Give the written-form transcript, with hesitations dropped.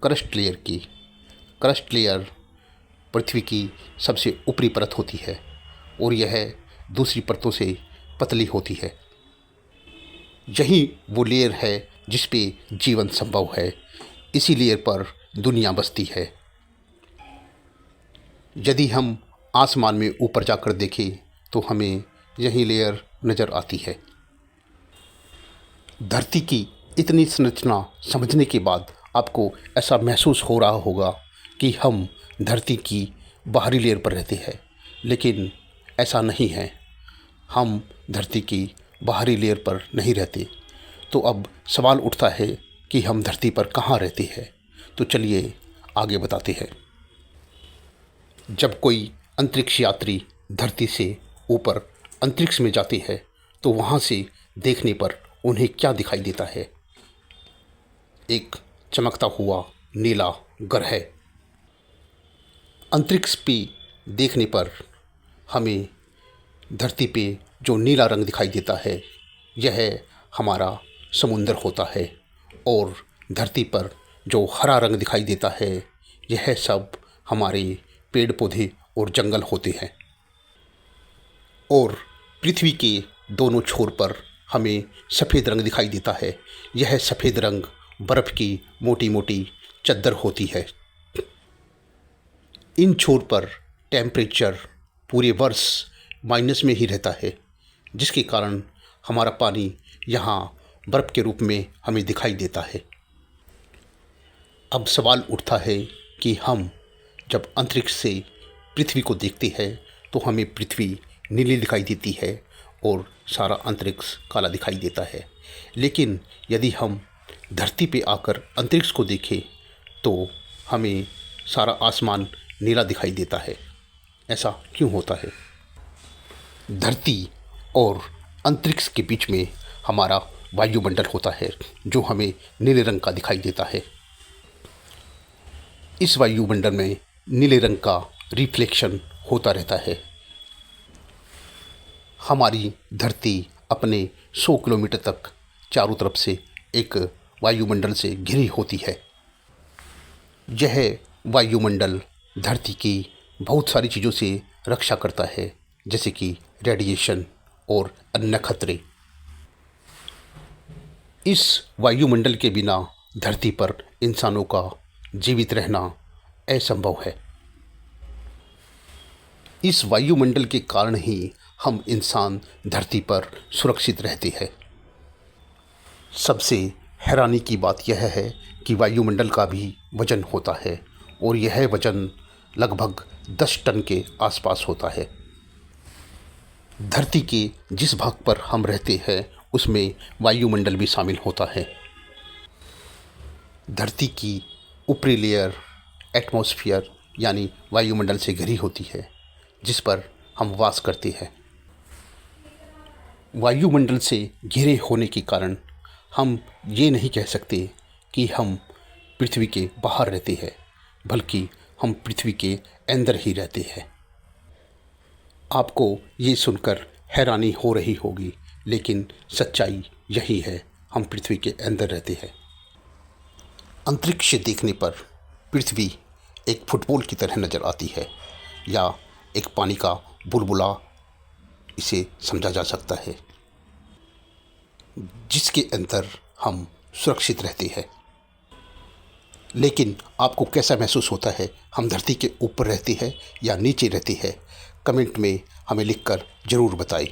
Crust layer पृथ्वी की सबसे ऊपरी परत होती है और यह दूसरी परतों से पतली होती है। यही वो लेयर है जिस पे जीवन संभव है। इसी लेयर पर दुनिया बसती है। यदि हम आसमान में ऊपर जाकर देखें तो हमें यही लेयर नज़र आती है। धरती की इतनी संरचना समझने के बाद आपको ऐसा महसूस हो रहा होगा कि हम धरती की बाहरी लेयर पर रहते हैं, लेकिन ऐसा नहीं है। हम धरती की बाहरी लेयर पर नहीं रहते। तो अब सवाल उठता है कि हम धरती पर कहाँ रहते हैं। तो चलिए आगे बताते हैं। जब कोई अंतरिक्ष यात्री धरती से ऊपर अंतरिक्ष में जाते हैं तो वहाँ से देखने पर उन्हें क्या दिखाई देता है? एक चमकता हुआ नीला ग्रह। अंतरिक्ष पे देखने पर हमें धरती पे जो नीला रंग दिखाई देता है यह हमारा समुंदर होता है, और धरती पर जो हरा रंग दिखाई देता है यह सब हमारे पेड़ पौधे और जंगल होते हैं। और पृथ्वी के दोनों छोर पर हमें सफ़ेद रंग दिखाई देता है। यह सफ़ेद रंग बर्फ़ की मोटी मोटी चद्दर होती है। इन छोर पर टेम्परेचर पूरे वर्ष माइनस में ही रहता है, जिसके कारण हमारा पानी यहाँ बर्फ़ के रूप में हमें दिखाई देता है। अब सवाल उठता है कि हम जब अंतरिक्ष से पृथ्वी को देखते हैं तो हमें पृथ्वी नीली दिखाई देती है और सारा अंतरिक्ष काला दिखाई देता है। लेकिन यदि हम धरती पे आकर अंतरिक्ष को देखें तो हमें सारा आसमान नीला दिखाई देता है। ऐसा क्यों होता है? धरती और अंतरिक्ष के बीच में हमारा वायुमंडल होता है जो हमें नीले रंग का दिखाई देता है। इस वायुमंडल में नीले रंग का रिफ्लेक्शन होता रहता है। हमारी धरती अपने 100 किलोमीटर तक चारों तरफ से एक वायुमंडल से घिरी होती है। यह वायुमंडल धरती की बहुत सारी चीज़ों से रक्षा करता है, जैसे कि रेडिएशन और अन्य खतरे। इस वायुमंडल के बिना धरती पर इंसानों का जीवित रहना असंभव है। इस वायुमंडल के कारण ही हम इंसान धरती पर सुरक्षित रहते हैं। सबसे हैरानी की बात यह है कि वायुमंडल का भी वज़न होता है, और यह वज़न लगभग 10 टन के आसपास होता है। धरती के जिस भाग पर हम रहते हैं उसमें वायुमंडल भी शामिल होता है। धरती की ऊपरी लेयर एटमॉस्फेयर यानी वायुमंडल से घिरी होती है, जिस पर हम वास करते हैं। वायुमंडल से घिरे होने के कारण हम ये नहीं कह सकते कि हम पृथ्वी के बाहर रहते हैं, बल्कि हम पृथ्वी के अंदर ही रहते हैं। आपको ये सुनकर हैरानी हो रही होगी, लेकिन सच्चाई यही है, हम पृथ्वी के अंदर रहते हैं। अंतरिक्ष से देखने पर पृथ्वी एक फुटबॉल की तरह नज़र आती है, या एक पानी का बुलबुला इसे समझा जा सकता है, जिसके अंदर हम सुरक्षित रहते हैं। लेकिन आपको कैसा महसूस होता है? हम धरती के ऊपर रहते हैं या नीचे रहते हैं? कमेंट में हमें लिखकर ज़रूर बताएं।